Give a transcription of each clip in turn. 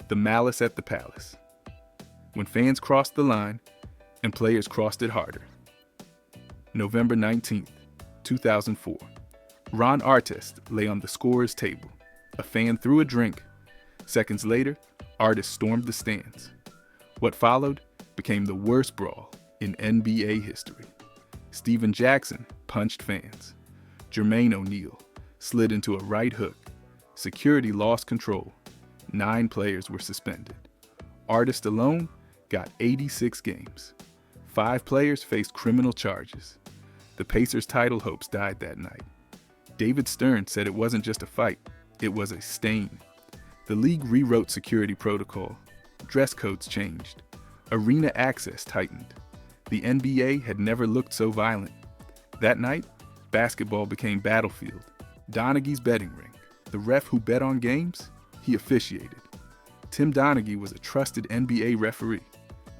The malice at the palace. When fans crossed the line and players crossed it harder. November 19th, 2004. Ron Artest lay on the scorer's table. A fan threw a drink. Seconds later, Artest stormed the stands. What followed became the worst brawl in NBA history. Steven Jackson punched fans. Jermaine O'Neal slid into a right hook. Security lost control. 9 players were suspended. Artest alone got 86 games. 5 players faced criminal charges. The Pacers' title hopes died that night. David Stern said it wasn't just a fight, it was a stain. The league rewrote security protocol. Dress codes changed. Arena access tightened. The NBA had never looked so violent. That night, basketball became battlefield. Donaghy's betting ring. The ref who bet on games, he officiated. Tim Donaghy was a trusted NBA referee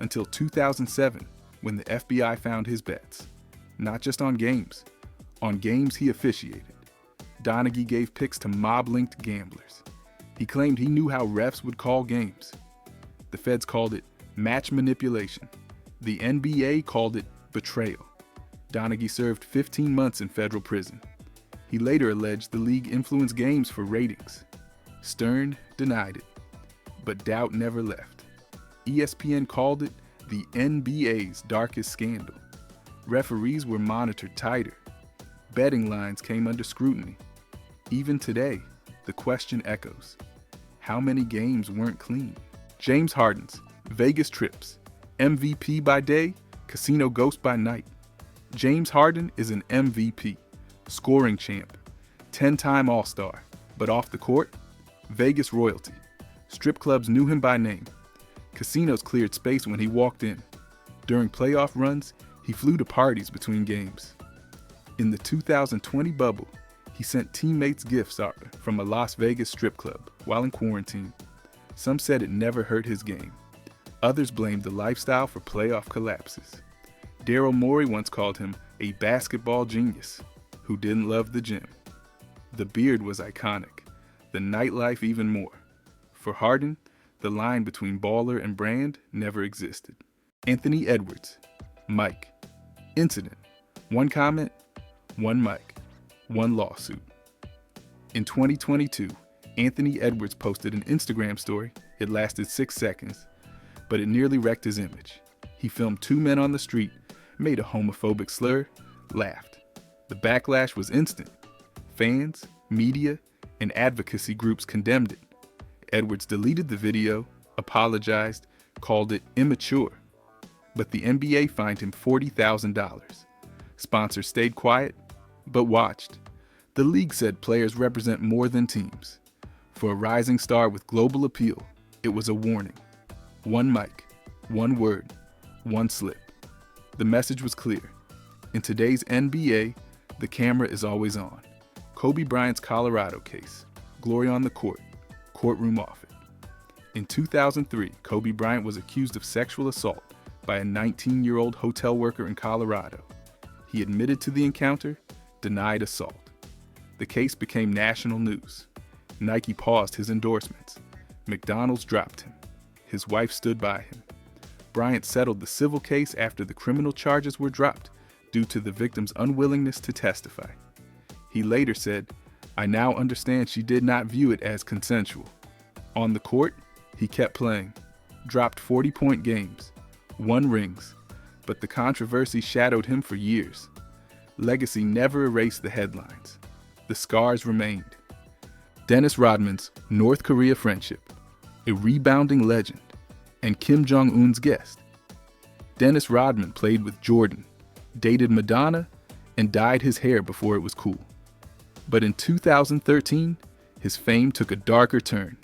until 2007 when the FBI found his bets. Not just on games he officiated. Donaghy gave picks to mob-linked gamblers. He claimed he knew how refs would call games. The feds called it match manipulation. The NBA called it betrayal. Donaghy served 15 months in federal prison. He later alleged the league influenced games for ratings. Stern denied it, but doubt never left. ESPN called it the NBA's darkest scandal. Referees were monitored tighter. Betting lines came under scrutiny. Even today, the question echoes. How many games weren't clean? James Harden's Vegas trips, MVP by day, casino ghost by night. James Harden is an MVP, scoring champ, 10-time All-Star, but off the court, Vegas royalty. Strip clubs knew him by name. Casinos cleared space when he walked in. During playoff runs, he flew to parties between games. In the 2020 bubble, he sent teammates gifts from a Las Vegas strip club while in quarantine. Some said it never hurt his game. Others blamed the lifestyle for playoff collapses. Daryl Morey once called him a basketball genius who didn't love the gym. The beard was iconic, the nightlife even more. For Harden, the line between baller and brand never existed. Anthony Edwards, Mike. Incident, 1 comment, 1 mic, 1 lawsuit. In 2022, Anthony Edwards posted an Instagram story. It lasted 6 seconds, but it nearly wrecked his image. He filmed 2 men on the street, made a homophobic slur, laughed. The backlash was instant. Fans, media, and advocacy groups condemned it. Edwards deleted the video, apologized, called it immature. But the NBA fined him $40,000. Sponsors stayed quiet, but watched. The league said players represent more than teams. For a rising star with global appeal, it was a warning. 1 mic, 1 word, 1 slip. The message was clear. In today's NBA, the camera is always on. Kobe Bryant's Colorado case, glory on the court, courtroom off it. In 2003, Kobe Bryant was accused of sexual assault by a 19-year-old hotel worker in Colorado. He admitted to the encounter, denied assault. The case became national news. Nike paused his endorsements. McDonald's dropped him. His wife stood by him. Bryant settled the civil case after the criminal charges were dropped due to the victim's unwillingness to testify. He later said, "I now understand she did not view it as consensual." On the court, he kept playing, dropped 40-point games, won rings, but the controversy shadowed him for years. Legacy never erased the headlines. The scars remained. Dennis Rodman's North Korea friendship, a rebounding legend, and Kim Jong-un's guest. Dennis Rodman played with Jordan, dated Madonna, and dyed his hair before it was cool. But in 2013, his fame took a darker turn.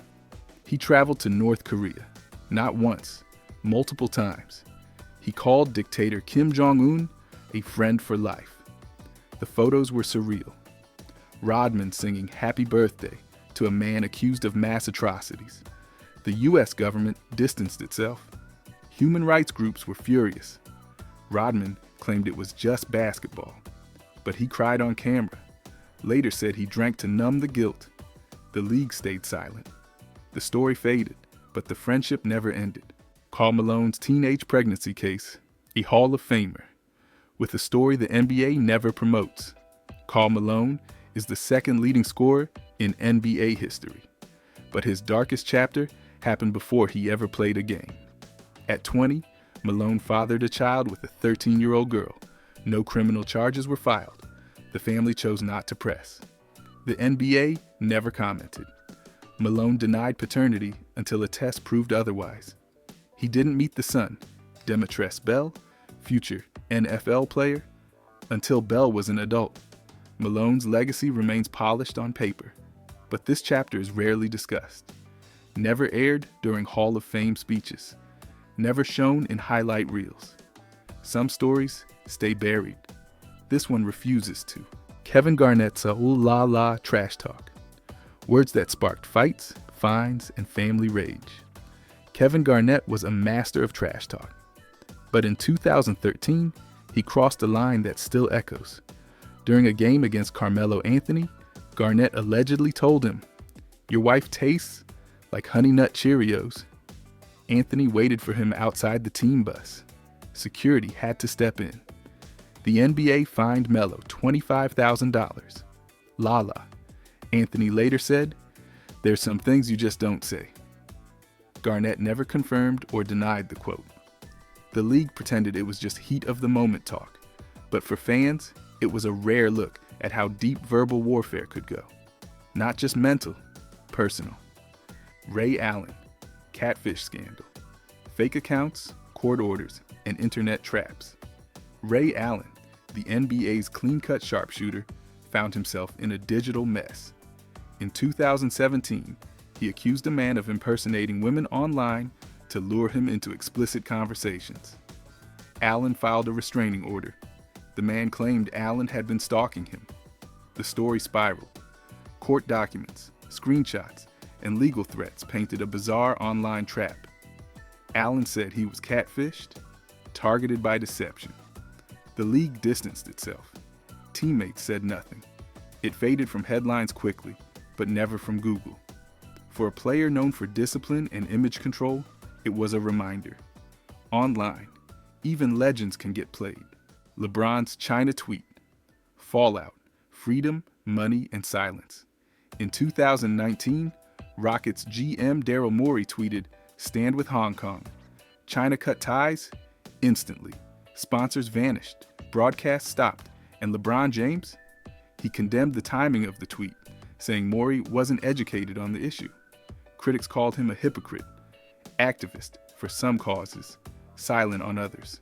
He traveled to North Korea, not once, multiple times. He called dictator Kim Jong-un a friend for life. The photos were surreal. Rodman singing "Happy Birthday" to a man accused of mass atrocities. The U.S. government distanced itself. Human rights groups were furious. Rodman claimed it was just basketball, but he cried on camera. Later said he drank to numb the guilt. The league stayed silent. The story faded, But the friendship never ended. Karl Malone's teenage pregnancy case, a Hall of Famer, with a story the NBA never promotes. Karl Malone is the second leading scorer in NBA history, but his darkest chapter happened before he ever played a game. At 20, Malone fathered a child with a 13-year-old girl. No criminal charges were filed. The family chose not to press. The NBA never commented. Malone denied paternity until a test proved otherwise. He didn't meet the son, Demetrus Bell, future NFL player, until Bell was an adult. Malone's legacy remains polished on paper, but this chapter is rarely discussed. Never aired during Hall of Fame speeches. Never shown in highlight reels. Some stories stay buried. This one refuses to. Kevin Garnett's ooh la la trash talk. Words that sparked fights, fines, and family rage. Kevin Garnett was a master of trash talk. But in 2013, he crossed a line that still echoes. During a game against Carmelo Anthony, Garnett allegedly told him, "Your wife tastes like Honey Nut Cheerios." Anthony waited for him outside the team bus. Security had to step in. The NBA fined Melo $25,000. Lala. Anthony later said, "There's some things you just don't say." Garnett never confirmed or denied the quote. The league pretended it was just heat of the moment talk, but for fans, it was a rare look at how deep verbal warfare could go. Not just mental, personal. Ray Allen, catfish scandal, fake accounts, court orders, and internet traps. Ray Allen, the NBA's clean-cut sharpshooter, found himself in a digital mess. In 2017, he accused a man of impersonating women online to lure him into explicit conversations. Allen filed a restraining order. The man claimed Allen had been stalking him. The story spiraled. Court documents, screenshots, and legal threats painted a bizarre online trap. Allen said he was catfished, targeted by deception. The league distanced itself. Teammates said nothing. It faded from headlines quickly, but never from Google. For a player known for discipline and image control, it was a reminder. Online, even legends can get played. LeBron's China tweet. Fallout, freedom, money, and silence. In 2019, Rockets GM Daryl Morey tweeted, "Stand with Hong Kong." China cut ties? Instantly. Sponsors vanished, broadcasts stopped, and LeBron James? He condemned the timing of the tweet, saying Morey wasn't educated on the issue. Critics called him a hypocrite, activist for some causes, silent on others.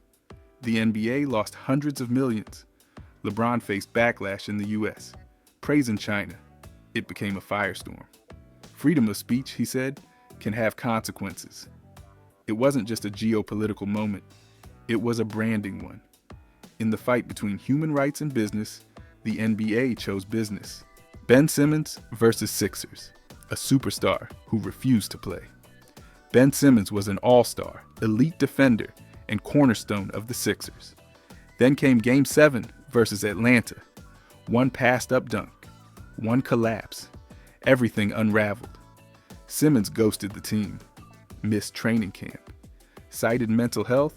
The NBA lost hundreds of millions. LeBron faced backlash in the US. Praise in China. It became a firestorm. Freedom of speech, he said, can have consequences. It wasn't just a geopolitical moment. It was a branding one. In the fight between human rights and business, the NBA chose business. Ben Simmons versus Sixers, a superstar who refused to play. Ben Simmons was an all-star, elite defender, and cornerstone of the Sixers. Then came Game 7 versus Atlanta. One passed-up dunk, one collapse. Everything unraveled. Simmons ghosted the team, missed training camp, cited mental health,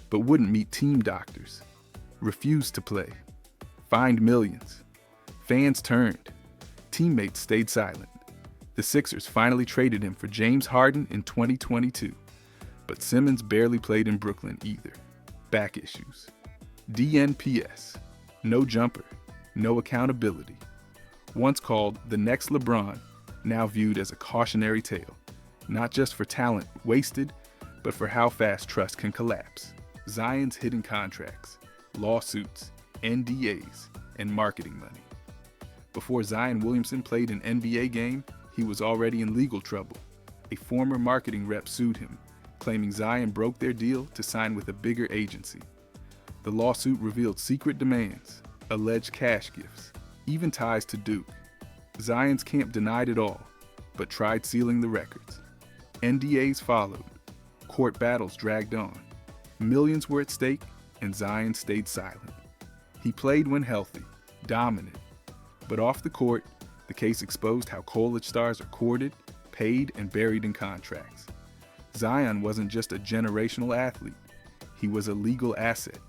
but wouldn't meet team doctors, refused to play, fined millions. Fans turned. Teammates stayed silent. The Sixers finally traded him for James Harden in 2022, but Simmons barely played in Brooklyn either. Back issues. DNPS. No jumper, no accountability. Once called the next LeBron, now viewed as a cautionary tale, not just for talent wasted, but for how fast trust can collapse. Zion's hidden contracts, lawsuits, NDAs, and marketing money. Before Zion Williamson played an NBA game, he was already in legal trouble. A former marketing rep sued him, claiming Zion broke their deal to sign with a bigger agency. The lawsuit revealed secret demands, alleged cash gifts, even ties to Duke. Zion's camp denied it all, but tried sealing the records. NDAs followed. Court battles dragged on. Millions were at stake, and Zion stayed silent. He played when healthy, dominant. But off the court, the case exposed how college stars are courted, paid, and buried in contracts. Zion wasn't just a generational athlete, he was a legal asset.